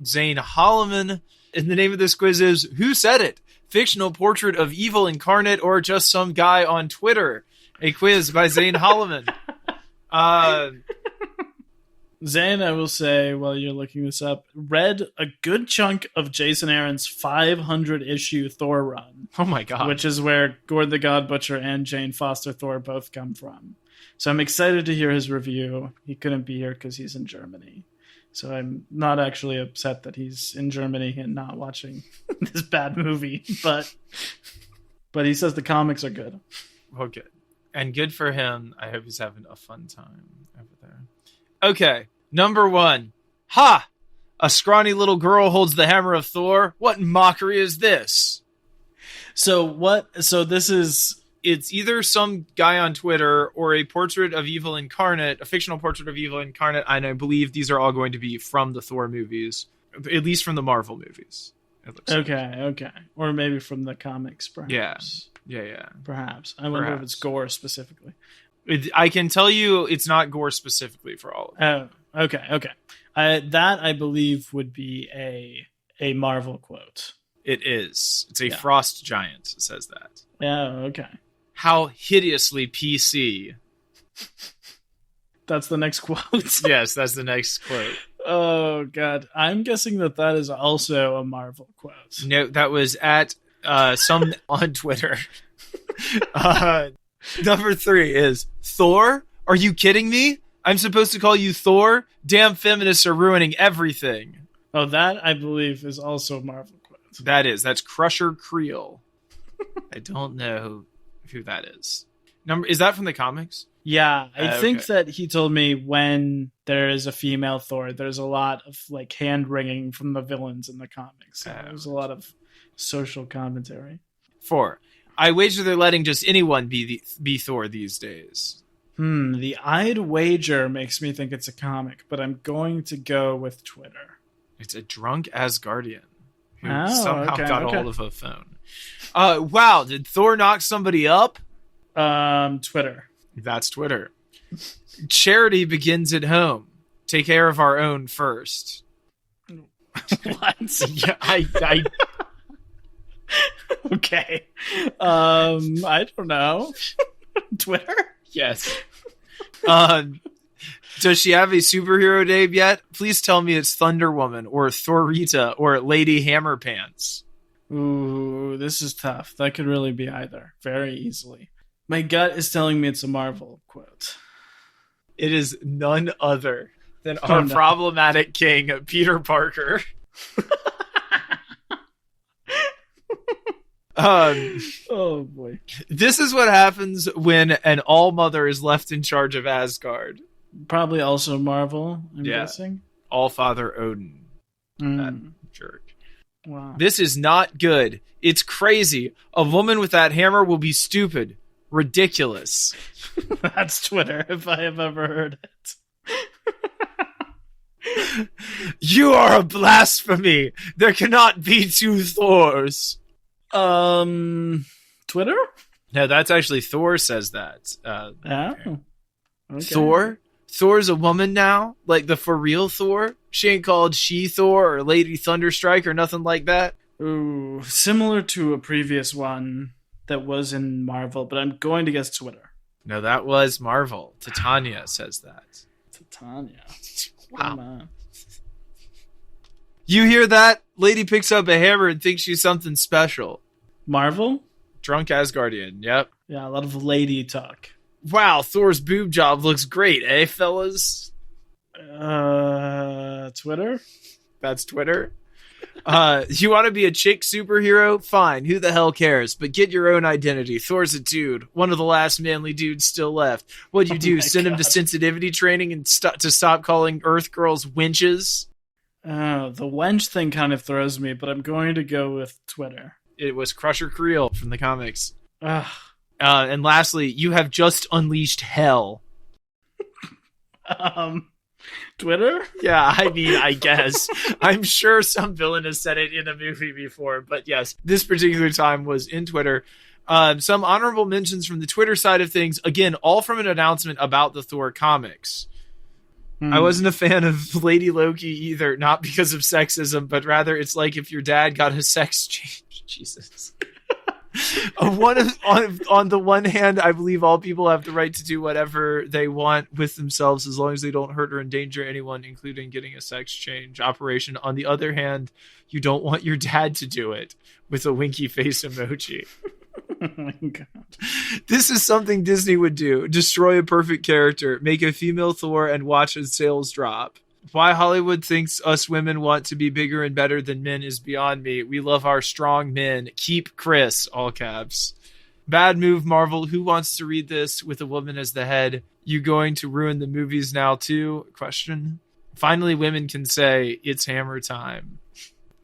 Zane Holloman. And the name of this quiz is Who Said It? Fictional portrait of evil incarnate or just some guy on Twitter? A quiz by Zane Holloman. Zane, I will say, while you're looking this up, read a good chunk of Jason Aaron's 500-issue Thor run. Oh my god. Which is where Gord the God Butcher and Jane Foster Thor both come from. So I'm excited to hear his review. He couldn't be here because he's in Germany. So I'm not actually upset that he's in Germany and not watching this bad movie. But he says the comics are good. Well, good. And good for him. I hope he's having a fun time over there. Okay, number 1. Ha! A scrawny little girl holds the hammer of Thor. What mockery is this? It's either some guy on Twitter or a portrait of evil incarnate, a fictional portrait of evil incarnate, and I believe these are all going to be from the Thor movies, at least from the Marvel movies. Okay. Or maybe from the comics, perhaps. Yeah. Perhaps. I wonder if it's gore specifically. I can tell you it's not gore specifically for all of them. Oh, okay. That, I believe, would be a Marvel quote. It is. It's a frost giant, says that. Yeah, okay. How hideously PC. That's the next quote? Yes, that's the next quote. Oh, God. I'm guessing that is also a Marvel quote. No, that was at some on Twitter. Number 3 is Thor? Are you kidding me? I'm supposed to call you Thor? Damn feminists are ruining everything. Oh, that I believe is also a Marvel quote. That's Crusher Creel. I don't know who that is. Is that from the comics? Yeah, I think that he told me when there is a female Thor, there's a lot of like hand wringing from the villains in the comics. So there's a lot of social commentary. 4. I wager they're letting just anyone be Thor these days. The I'd wager makes me think it's a comic, but I'm going to go with Twitter. It's a drunk Asgardian who somehow got a hold of a phone. Wow, did Thor knock somebody up? Twitter. That's Twitter. Charity begins at home. Take care of our own first. What? Yeah, I Okay. I don't know. Twitter? Yes. Does she have a superhero name yet? Please tell me it's Thunder Woman or Thorita or Lady Hammerpants. Ooh, this is tough. That could really be either. Very easily. My gut is telling me it's a Marvel quote. It is none other than our problematic king, Peter Parker. Oh boy. This is what happens when an all-mother is left in charge of Asgard. Probably also Marvel, I'm guessing. All-Father Odin. That jerk. Wow. This is not good. It's crazy. A woman with that hammer will be stupid. Ridiculous. That's Twitter, if I have ever heard it. You are a blasphemy. There cannot be two Thors. Twitter? No, that's actually Thor says that. Okay. Thor? Thor's a woman now? Like the for real Thor? She ain't called She-Thor or Lady Thunderstrike or nothing like that? Ooh, similar to a previous one that was in Marvel, but I'm going to guess Twitter. No, that was Marvel. Titania says that. Titania. Wow. You hear that? Lady picks up a hammer and thinks she's something special. Marvel? Drunk Asgardian, yep. Yeah, a lot of lady talk. Wow, Thor's boob job looks great, eh, fellas? Twitter? That's Twitter. You want to be a chick superhero? Fine, who the hell cares? But get your own identity. Thor's a dude. One of the last manly dudes still left. What'd you do, send him to sensitivity training and to stop calling Earth girls wenches? The wench thing kind of throws me, but I'm going to go with Twitter. It was Crusher Creel from the comics. And lastly, you have just unleashed hell. Twitter? Yeah, I mean, I guess. I'm sure some villain has said it in a movie before, but yes, this particular time was in Twitter. Some honorable mentions from the Twitter side of things. Again, all from an announcement about the Thor comics. I wasn't a fan of Lady Loki either, not because of sexism, but rather it's like if your dad got a sex change. Jesus. On the one hand, I believe all people have the right to do whatever they want with themselves as long as they don't hurt or endanger anyone, including getting a sex change operation. On the other hand, you don't want your dad to do it with a winky face emoji. Oh my God. This is something Disney would do. Destroy a perfect character, make a female Thor, and watch his sales drop. Why Hollywood thinks us women want to be bigger and better than men is beyond me. We love our strong men. Keep Chris, all caps. Bad move, Marvel. Who wants to read this with a woman as the head? You going to ruin the movies now too? Question. Finally, women can say it's hammer time.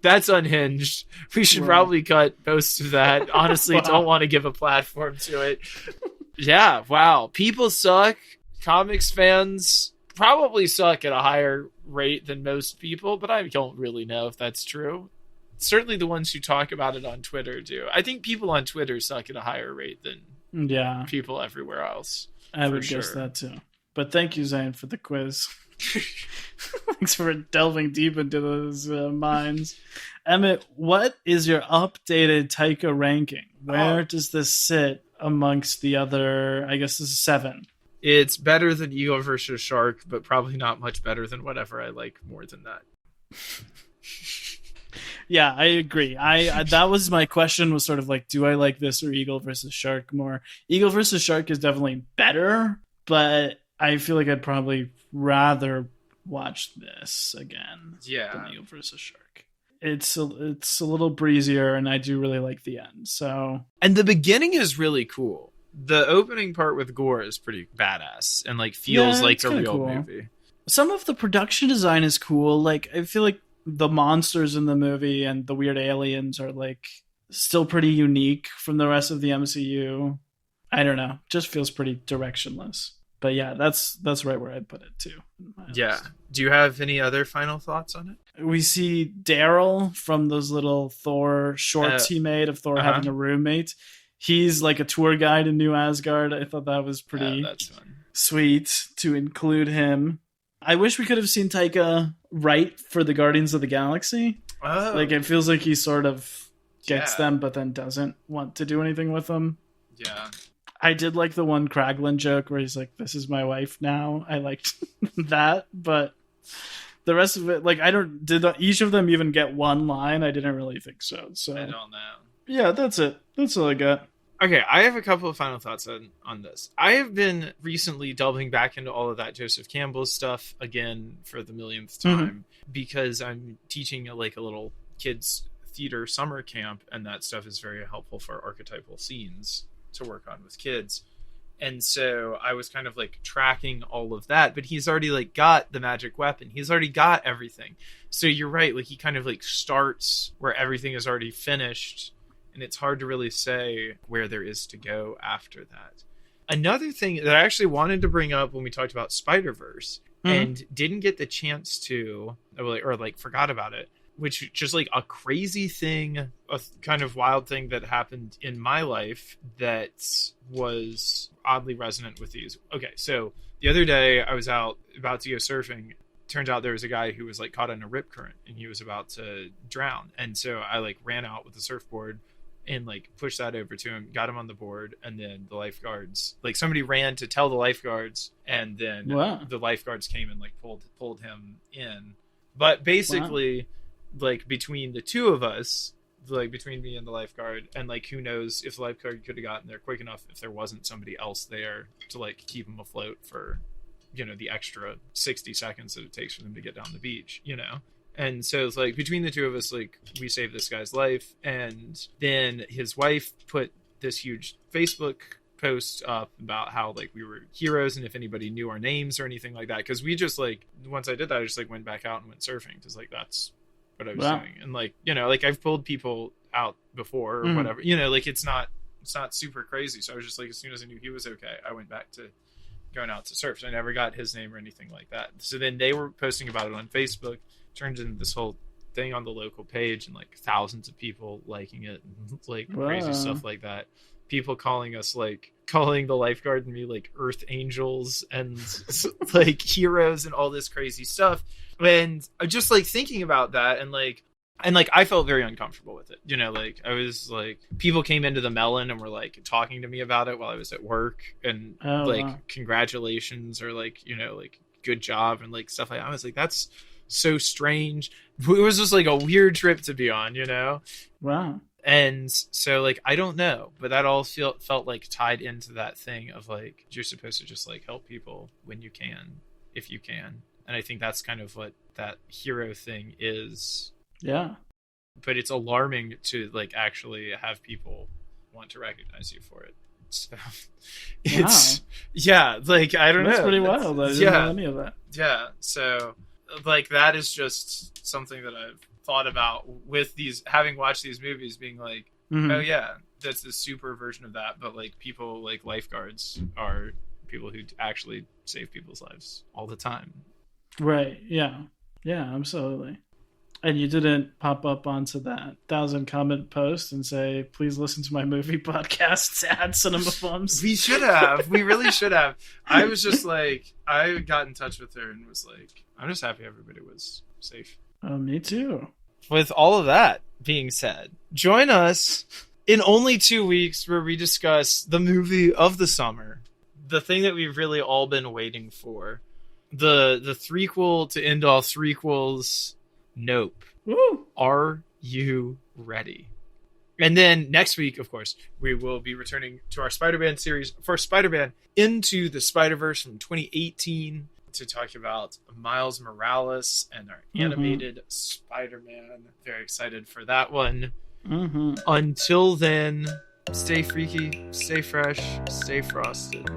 That's unhinged. We should probably cut most of that. Honestly, don't want to give a platform to it. Yeah, wow. People suck. Comics fans probably suck at a higher rate than most people, but I don't really know if that's true. Certainly the ones who talk about it on Twitter do. I think people on Twitter suck at a higher rate than people everywhere else. I would guess that too. But thank you, Zane, for the quiz. Thanks for delving deep into those minds. Emmett, what is your updated Taika ranking? Where does this sit amongst the other, I guess this is 7? It's better than Eagle versus Shark, but probably not much better than whatever I like more than that. Yeah, I agree. I that was my question, was sort of like, do I like this or Eagle versus Shark more? Eagle versus Shark is definitely better, but I feel like I'd probably rather watch this again than Eagle versus Shark. It's a little breezier, and I do really like the end. So, and the beginning is really cool. The opening part with Gore is pretty badass and like feels like a real movie. Some of the production design is cool. Like, I feel like the monsters in the movie and the weird aliens are like still pretty unique from the rest of the MCU. I don't know. Just feels pretty directionless. But yeah, that's right where I'd put it too. Yeah. Do you have any other final thoughts on it? We see Daryl from those little Thor shorts he made of Thor having a roommate. He's like a tour guide in New Asgard. I thought that was pretty sweet to include him. I wish we could have seen Taika write for the Guardians of the Galaxy. Oh. Like, it feels like he sort of gets them, but then doesn't want to do anything with them. Yeah. I did like the one Kraglin joke where he's like, "This is my wife now." I liked that, but the rest of it, like, did each of them even get one line? I didn't really think so. So I don't know. Yeah, that's it. That's all I got. Okay, I have a couple of final thoughts on this. I have been recently delving back into all of that Joseph Campbell stuff again for the millionth time because I'm teaching a little kids theater summer camp, and that stuff is very helpful for archetypal scenes to work on with kids. And so I was kind of tracking all of that, but he's already got the magic weapon. He's already got everything. So you're right. He kind of starts where everything is already finished. And it's hard to really say where there is to go after that. Another thing that I actually wanted to bring up when we talked about Spider-Verse and didn't get the chance to, or forgot about it, which just a crazy thing, a kind of wild thing that happened in my life that was oddly resonant with these. Okay, so the other day I was out about to go surfing. Turns out there was a guy who was caught in a rip current and he was about to drown. And so I ran out with the surfboard and pushed that over to him, got him on the board, and then the lifeguards, somebody ran to tell the lifeguards, and then the lifeguards came and pulled him in. But basically, between the two of us, between me and the lifeguard, and who knows if the lifeguard could have gotten there quick enough if there wasn't somebody else there to keep him afloat for, the extra 60 seconds that it takes for them to get down the beach, And so it's between the two of us, we saved this guy's life. And then his wife put this huge Facebook post up about how we were heroes and if anybody knew our names or anything like that. Because we just once I did that, I just went back out and went surfing because that's what I was doing. And I've pulled people out before or whatever, it's not super crazy. So I was just as soon as I knew he was okay, I went back to going out to surf. So I never got his name or anything like that. So then they were posting about it on Facebook. Turned into this whole thing on the local page and thousands of people liking it and crazy stuff like that. People calling us calling the lifeguard and me earth angels and heroes and all this crazy stuff. And just thinking about that and I felt very uncomfortable with it. I was people came into the Melon and were talking to me about it while I was at work and congratulations or good job and stuff like that. I was that's so strange. It was just a weird trip to be on, Wow. And so I don't know, but that all felt tied into that thing of you're supposed to just help people when you can, if you can. And I think that's kind of what that hero thing is. Yeah. But it's alarming to actually have people want to recognize you for it. So it's I don't know. That's pretty wild. I didn't know any of that. Yeah. So that is just something that I've thought about with these, having watched these movies, being oh yeah, that's the super version of that. But people lifeguards are people who actually save people's lives all the time. Right. Yeah. Yeah, absolutely. And you didn't pop up onto that 1,000 comment post and say, please listen to my movie podcasts at Cinema Bums. We should have. We really should have. I was just I got in touch with her and was I'm just happy everybody was safe. Me too. With all of that being said, join us in only 2 weeks where we discuss the movie of the summer, the thing that we've really all been waiting for, the threequel to end all threequels, Nope. Woo. Are you ready? And then next week, of course, we will be returning to our Spider-Man series for Spider-Man Into the Spider-Verse from 2018 to talk about Miles Morales and our animated Spider-Man. Very excited for that one. Until then, stay freaky, stay fresh, stay frosted.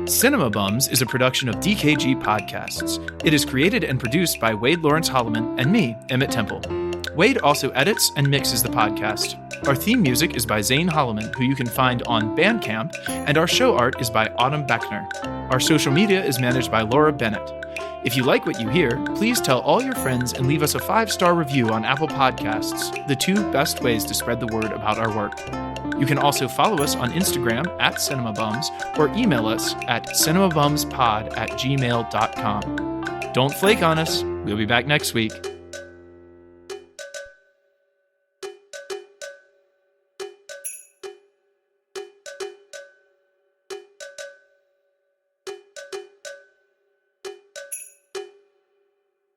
Cinema Bums is a production of DKG Podcasts. It is created and produced by Wade Lawrence Holloman and me, Emmett Temple. Wade also edits and mixes the podcast. Our theme music is by Zane Holloman, who you can find on Bandcamp, and our show art is by Autumn Beckner. Our social media is managed by Laura Bennett. If you like what you hear, please tell all your friends and leave us a 5-star review on Apple Podcasts, the 2 best ways to spread the word about our work. You can also follow us on Instagram at CinemaBums or email us at cinemabumspod@gmail.com. Don't flake on us. We'll be back next week.